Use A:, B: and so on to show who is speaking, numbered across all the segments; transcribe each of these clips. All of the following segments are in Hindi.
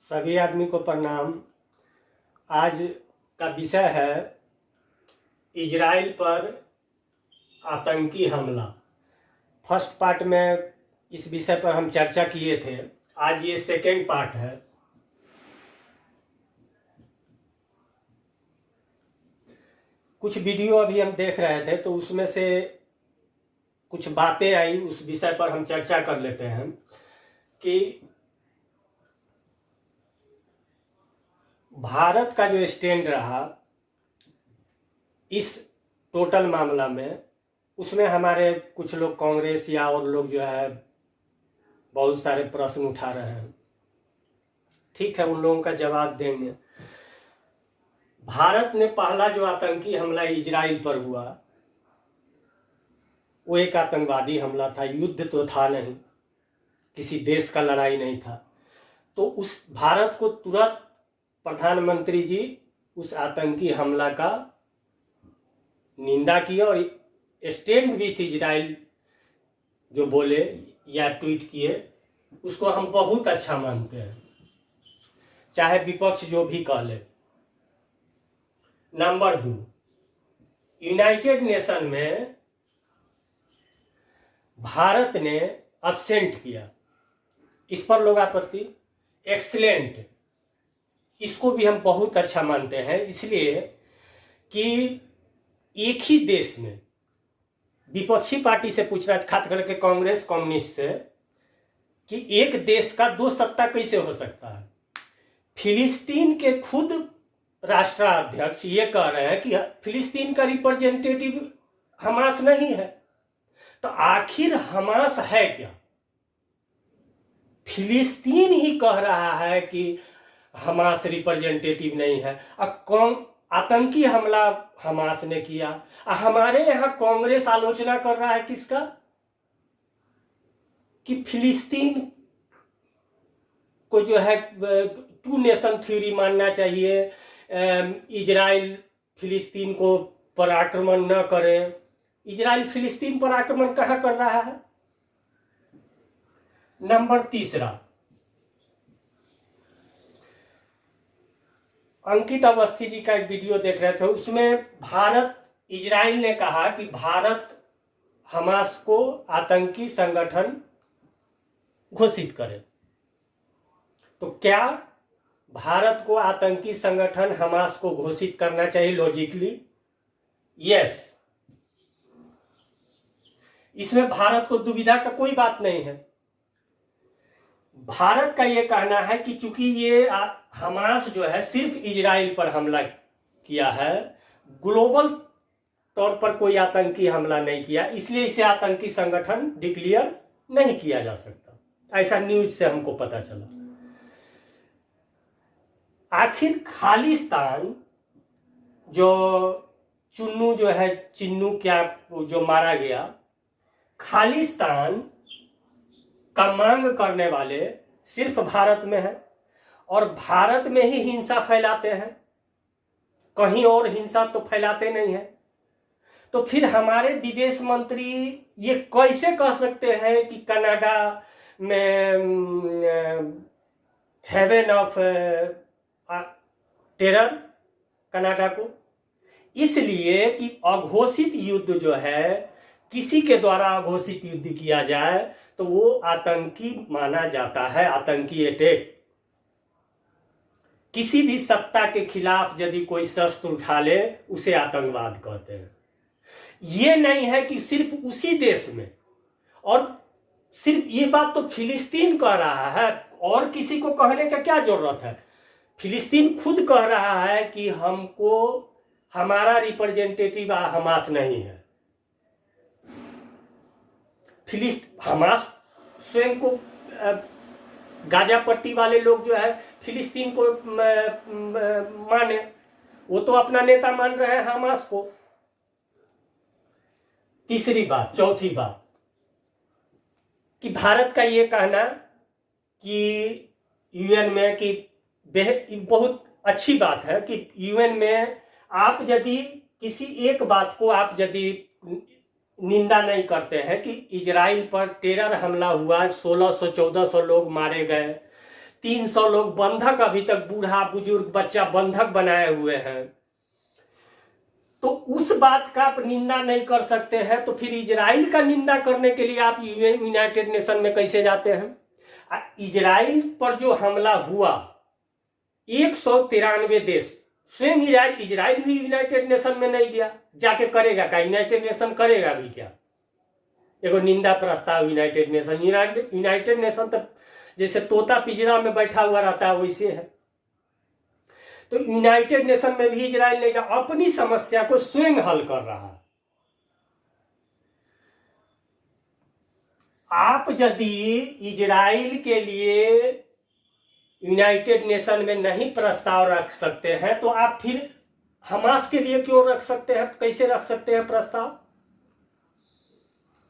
A: सभी आदमी को प्रणाम। आज का विषय है इजराइल पर आतंकी हमला। फर्स्ट पार्ट में इस विषय पर हम चर्चा किए थे। आज ये सेकेंड पार्ट है। कुछ वीडियो अभी हम देख रहे थे तो उसमें से कुछ बातें आई, उस विषय पर हम चर्चा कर लेते हैं कि भारत का जो स्टैंड रहा इस टोटल मामला में, उसमें हमारे कुछ लोग कांग्रेस या और लोग जो है बहुत सारे प्रश्न उठा रहे हैं। ठीक है, उन लोगों का जवाब देंगे। भारत ने पहला जो आतंकी हमला इजराइल पर हुआ वो एक आतंकवादी हमला था। युद्ध तो था नहीं, किसी देश का लड़ाई नहीं था। तो उस भारत को तुरंत प्रधानमंत्री जी उस आतंकी हमला का निंदा किया और स्टैंड विथ इजराइल जो बोले या ट्वीट किए उसको हम बहुत अच्छा मानते हैं, चाहे विपक्ष जो भी कह ले। नंबर 2, यूनाइटेड नेशन में भारत ने अब्सेंट किया, इस पर लोग आपत्ति। एक्सीलेंट, इसको भी हम बहुत अच्छा मानते हैं, इसलिए कि एक ही देश में विपक्षी पार्टी से पूछना, खास करके कांग्रेस कम्युनिस्ट से, कि एक देश का दो सत्ता कैसे हो सकता है। फिलिस्तीन के खुद राष्ट्राध्यक्ष ये कह रहे हैं कि फिलिस्तीन का रिप्रेजेंटेटिव हमास नहीं है। तो आखिर हमास है क्या? फिलिस्तीन ही कह रहा है कि हमास रिप्रेजेंटेटिव नहीं है। कौन आतंकी हमला हमास ने किया? हमारे यहाँ कांग्रेस आलोचना कर रहा है किसका? कि फिलिस्तीन को जो है टू नेशन थ्योरी मानना चाहिए, इजराइल फिलिस्तीन को पर आक्रमण न करे। इजराइल फिलिस्तीन पर आक्रमण कहाँ कर रहा है? नंबर 3, अंकित अवस्थी जी का एक वीडियो देख रहे थे, उसमें इजराइल ने कहा कि भारत हमास को आतंकी संगठन घोषित करे। तो क्या भारत को आतंकी संगठन हमास को घोषित करना चाहिए लॉजिकली? यस, इसमें भारत को दुविधा का कोई बात नहीं है। भारत का यह कहना है कि चूंकि ये हमास जो है सिर्फ इजराइल पर हमला किया है, ग्लोबल तौर पर कोई आतंकी हमला नहीं किया, इसलिए इसे आतंकी संगठन डिक्लेयर नहीं किया जा सकता। ऐसा न्यूज से हमको पता चला। आखिर खालिस्तान जो चुन्नू जो है, चिन्नू क्या जो मारा गया, खालिस्तान का मांग करने वाले सिर्फ भारत में है और भारत में ही हिंसा फैलाते हैं, कहीं और हिंसा तो फैलाते नहीं है। तो फिर हमारे विदेश मंत्री ये कैसे कह सकते हैं कि कनाडा में हेवन ऑफ टेरर कनाडा को? इसलिए कि अघोषित युद्ध जो है, किसी के द्वारा अघोषित युद्ध किया जाए तो वो आतंकी माना जाता है, आतंकी अटैक। किसी भी सत्ता के खिलाफ यदि कोई शस्त्र उठा ले उसे आतंकवाद कहते हैं। ये नहीं है कि सिर्फ उसी देश में, और सिर्फ ये बात तो फिलिस्तीन कह रहा है, और किसी को कहने का क्या जरूरत है? फिलिस्तीन खुद कह रहा है कि हमको हमारा रिप्रेजेंटेटिव हमास नहीं है। हमास स्वयं को, गाजा पट्टी वाले लोग जो है फिलिस्तीन को माने, वो तो अपना नेता मान रहे हैं हमास को। चौथी बात कि भारत का ये कहना कि यूएन में, कि बहुत अच्छी बात है कि यूएन में आप यदि किसी एक बात को आप यदि निंदा नहीं करते हैं कि इजराइल पर टेरर हमला हुआ, 1600-1400 लोग मारे गए, 300 लोग बंधक, अभी तक बूढ़ा बुजुर्ग बच्चा बंधक बनाए हुए हैं। तो उस बात का आप निंदा नहीं कर सकते हैं, तो फिर इजराइल का निंदा करने के लिए आप यूनाइटेड नेशन में कैसे जाते हैं? इजराइल पर जो हमला हुआ 193 देश, स्वयं इजराइल भी यूनाइटेड नेशन में नहीं गया, जाके करेगा क्या? यूनाइटेड नेशन करेगा भी क्या? एगो निंदा प्रस्ताव यूनाइटेड नेशन तो जैसे तोता पिंजरा में बैठा हुआ रहता है वैसे है। तो यूनाइटेड नेशन में भी इजराइल ने अपनी समस्या को स्वयं हल कर रहा है। आप यदि इजराइल के लिए यूनाइटेड नेशन में नहीं प्रस्ताव रख सकते हैं, तो आप फिर हमास के लिए क्यों रख सकते हैं? कैसे रख सकते हैं प्रस्ताव?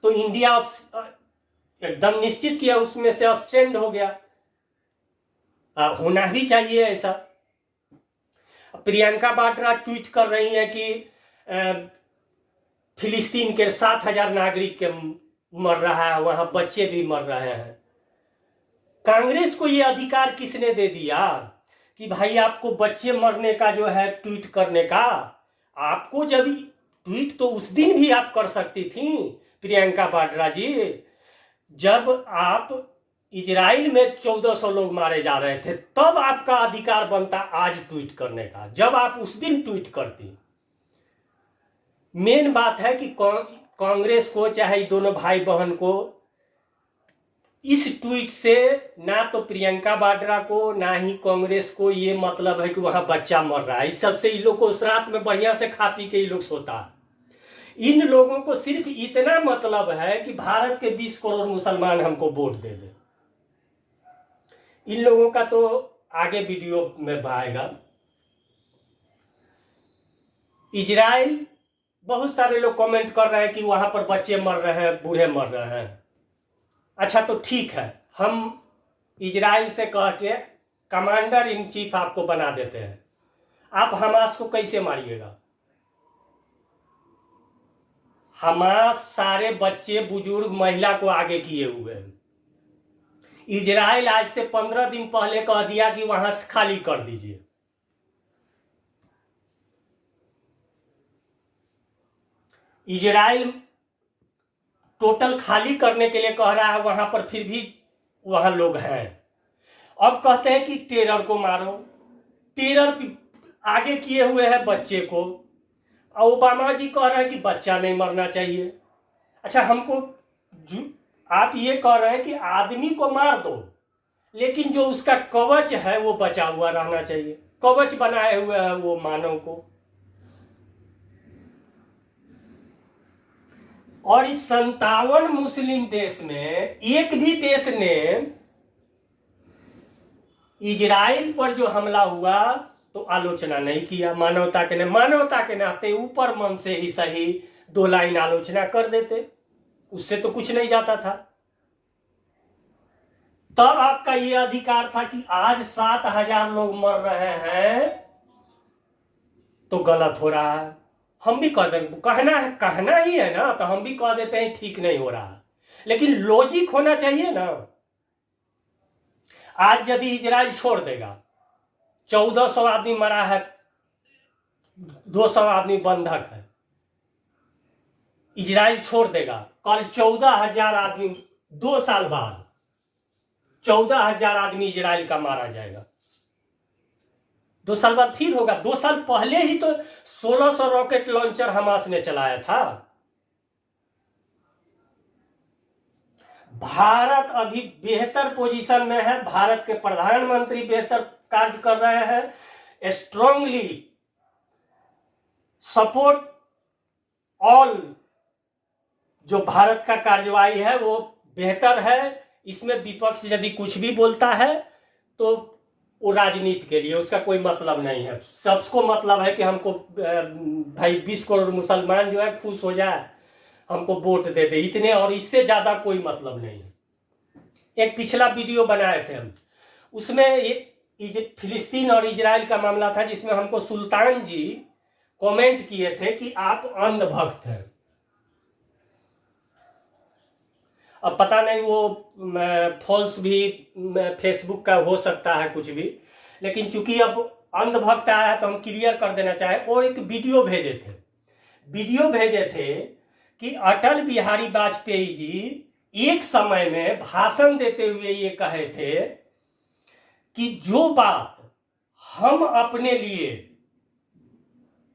A: तो इंडिया एकदम निश्चित किया, उसमें से अब्सेंट हो गया। होना भी चाहिए ऐसा। प्रियंका वाड्रा ट्वीट कर रही है कि फिलिस्तीन के 7,000 नागरिक के मर रहा है, वहां बच्चे भी मर रहे हैं। कांग्रेस को यह अधिकार किसने दे दिया कि भाई आपको बच्चे मरने का जो है ट्वीट करने का? आपको जब ट्वीट तो उस दिन भी आप कर सकती थी प्रियंका वाड्रा जी, जब आप इजराइल में 1400 लोग मारे जा रहे थे, तब आपका अधिकार बनता आज ट्वीट करने का, जब आप उस दिन ट्वीट करती। मेन बात है कि कांग्रेस को, चाहे दोनों भाई बहन को, इस ट्वीट से ना तो प्रियंका वाड्रा को ना ही कांग्रेस को ये मतलब है कि वहां बच्चा मर रहा है। इस सबसे इन लोग को उस रात में बढ़िया से खा पी के ये लोग सोता है। इन लोगों को सिर्फ इतना मतलब है कि भारत के 20 करोड़ मुसलमान हमको वोट दे दे। इन लोगों का तो आगे वीडियो में आएगा। इजराइल, बहुत सारे लोग कमेंट कर रहे हैं कि वहां पर बच्चे मर रहे हैं, बूढ़े मर रहे हैं। अच्छा तो ठीक है, हम इजराइल से कह के कमांडर इन चीफ आपको बना देते हैं। आप हमास को कैसे मारिएगा? हमास सारे बच्चे बुजुर्ग महिला को आगे किए हुए हैं। इजराइल आज से 15 दिन पहले कह दिया कि वहां से खाली कर दीजिए। इजराइल टोटल खाली करने के लिए कह रहा है वहां पर, फिर भी वहां लोग हैं। अब कहते हैं कि टेरर को मारो। टेरर आगे किए हुए हैं बच्चे को। ओबामा जी कह रहे हैं कि बच्चा नहीं मरना चाहिए। अच्छा, हमको आप ये कह रहे हैं कि आदमी को मार दो, लेकिन जो उसका कवच है वो बचा हुआ रहना चाहिए। कवच बनाए हुए है वो मानव को। और इस 57 मुस्लिम देश में एक भी देश ने इजराइल पर जो हमला हुआ तो आलोचना नहीं किया। मानवता के नाते ऊपर मन से ही सही 2 लाइन आलोचना कर देते, उससे तो कुछ नहीं जाता था। तब आपका ये अधिकार था कि आज 7,000 लोग मर रहे हैं तो गलत हो रहा है। हम भी कह देते, कहना ही है ना, तो हम भी कह देते हैं ठीक नहीं हो रहा, लेकिन लॉजिक होना चाहिए ना। आज यदि इजराइल छोड़ देगा, 1400 आदमी मरा है, 200 आदमी बंधक है, इजराइल छोड़ देगा, कल 14,000 आदमी, 2 साल बाद 14,000 आदमी इजराइल का मारा जाएगा। 2 साल बाद फिर होगा। 2 साल पहले ही तो 1600 रॉकेट लॉन्चर हमास ने चलाया था। भारत अभी बेहतर पोजीशन में है। भारत के प्रधानमंत्री बेहतर कार्य कर रहे हैं। Strongly support all. जो भारत का कार्यवाही है वो बेहतर है। इसमें विपक्ष यदि कुछ भी बोलता है तो वो राजनीति के लिए, उसका कोई मतलब नहीं है। सबको मतलब है कि हमको भाई 20 करोड़ मुसलमान जो है खुश हो जाए, हमको वोट दे दे, इतने, और इससे ज्यादा कोई मतलब नहीं है। एक पिछला वीडियो बनाए थे हम, उसमें फिलिस्तीन और इजराइल का मामला था, जिसमें हमको सुल्तान जी कमेंट किए थे कि आप अंधभक्त हैं। अब पता नहीं वो फॉल्स भी फेसबुक का हो सकता है कुछ भी, लेकिन चूंकि अब अंधभक्त आया है तो हम क्लियर कर देना चाहे। वो एक वीडियो भेजे थे कि अटल बिहारी वाजपेयी जी एक समय में भाषण देते हुए ये कहे थे कि जो बात हम अपने लिए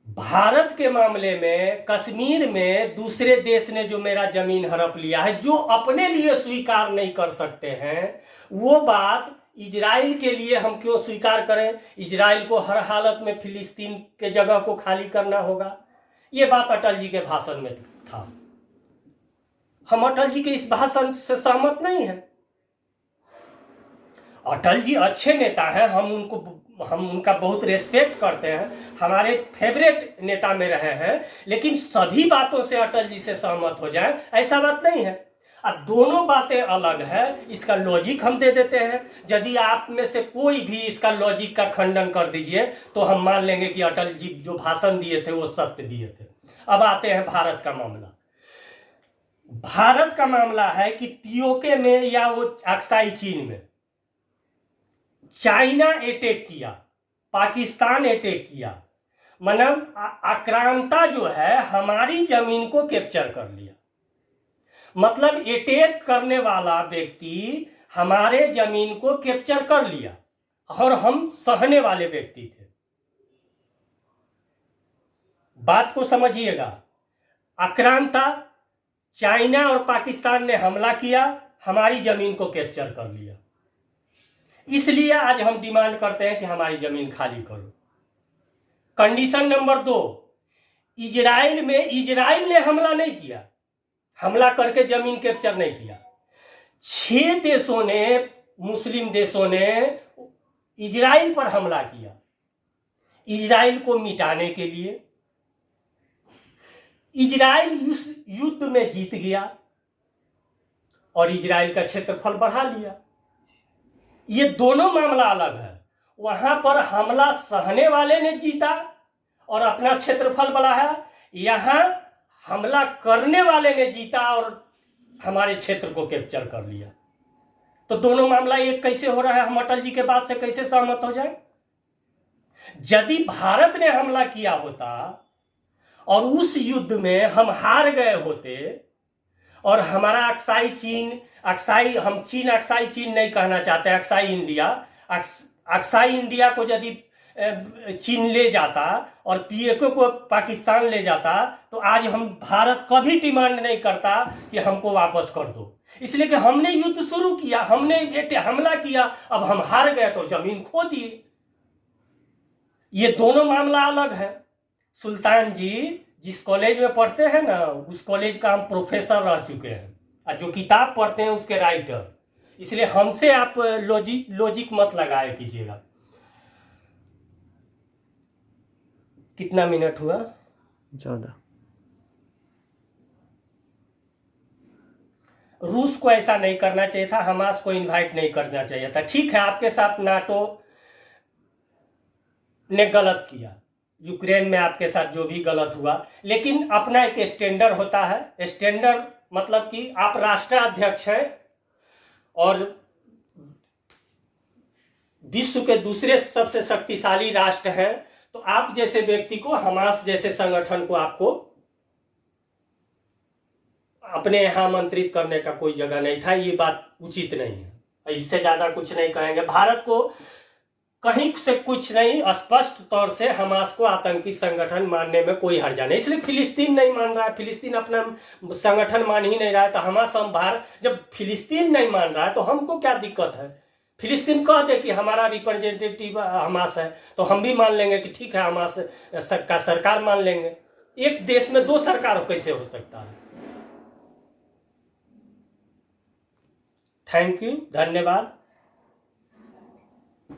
A: भारत के मामले में कश्मीर में दूसरे देश ने जो मेरा जमीन हड़प लिया है, जो अपने लिए स्वीकार नहीं कर सकते हैं, वो बात इजराइल के लिए हम क्यों स्वीकार करें? इजराइल को हर हालत में फिलिस्तीन के जगह को खाली करना होगा। ये बात अटल जी के भाषण में था। हम अटल जी के इस भाषण से सहमत नहीं हैं। अटल जी अच्छे नेता हैं, हम उनका बहुत रेस्पेक्ट करते हैं, हमारे फेवरेट नेता में रहे हैं, लेकिन सभी बातों से अटल जी से सहमत हो जाए ऐसा बात नहीं है। और दोनों बातें अलग है, इसका लॉजिक हम दे देते हैं। यदि आप में से कोई भी इसका लॉजिक का खंडन कर दीजिए तो हम मान लेंगे कि अटल जी जो भाषण दिए थे वो सत्य दिए थे। अब आते हैं भारत का मामला। भारत का मामला है कि पीओके में या वो अक्साई चीन में चाइना अटैक किया, पाकिस्तान अटैक किया, मतलब आक्रांता जो है हमारी जमीन को कैप्चर कर लिया। मतलब अटैक करने वाला व्यक्ति हमारे जमीन को कैप्चर कर लिया और हम सहने वाले व्यक्ति थे। बात को समझिएगा, आक्रांता चाइना और पाकिस्तान ने हमला किया, हमारी जमीन को कैप्चर कर लिया। इसलिए आज हम डिमांड करते हैं कि हमारी जमीन खाली करो। कंडीशन नंबर 2, इजराइल ने हमला नहीं किया, हमला करके जमीन कैप्चर नहीं किया। 6 देशों ने, मुस्लिम देशों ने इजराइल पर हमला किया, इजराइल को मिटाने के लिए। इजराइल युद्ध में जीत गया और इजराइल का क्षेत्रफल बढ़ा लिया। ये दोनों मामला अलग है। वहां पर हमला सहने वाले ने जीता और अपना क्षेत्रफल बढ़ाया, यहां हमला करने वाले ने जीता और हमारे क्षेत्र को कैप्चर कर लिया। तो दोनों मामला एक कैसे हो रहा है? हम अटल जी के बात से कैसे सहमत हो जाए? यदि भारत ने हमला किया होता और उस युद्ध में हम हार गए होते और हमारा अक्साई चीन नहीं कहना चाहते, अक्साई इंडिया को यदि चीन ले जाता और पीओके को पाकिस्तान ले जाता तो आज हम भारत कभी डिमांड नहीं करता कि हमको वापस कर दो। इसलिए कि हमने युद्ध शुरू किया, हमने हमला किया, अब हम हार गए तो जमीन खो दिए। ये दोनों मामला अलग है। सुल्तान जी जिस कॉलेज में पढ़ते हैं ना, उस कॉलेज का हम प्रोफेसर रह चुके हैं और जो किताब पढ़ते हैं उसके राइटर। इसलिए हमसे आप लॉजिक मत लगाए कीजिएगा। कितना मिनट हुआ?
B: 14।
A: रूस को ऐसा नहीं करना चाहिए था, हमास को इनवाइट नहीं करना चाहिए था। ठीक है, आपके साथ नाटो ने गलत किया, यूक्रेन में आपके साथ जो भी गलत हुआ, लेकिन अपना एक स्टैंडर्ड होता है। स्टैंडर्ड मतलब कि आप राष्ट्राध्यक्ष हैं और विश्व के दूसरे सबसे शक्तिशाली राष्ट्र हैं, तो आप जैसे व्यक्ति को, हमास जैसे संगठन को आपको अपने यहां आमंत्रित करने का कोई जगह नहीं था। ये बात उचित नहीं है। इससे ज्यादा कुछ नहीं कहेंगे। भारत को कहीं से कुछ नहीं, स्पष्ट तौर से हमास को आतंकी संगठन मानने में कोई हर्जा नहीं। इसलिए फिलिस्तीन नहीं मान रहा है, फिलिस्तीन अपना संगठन मान ही नहीं रहा है, तो हमास हम बाहर। जब फिलिस्तीन नहीं मान रहा है तो हमको क्या दिक्कत है? फिलिस्तीन कह दे कि हमारा रिप्रेजेंटेटिव हमास है तो हम भी मान लेंगे कि ठीक है, हमास का सरकार मान लेंगे। एक देश में 2 सरकार कैसे हो सकता है? थैंक यू, धन्यवाद।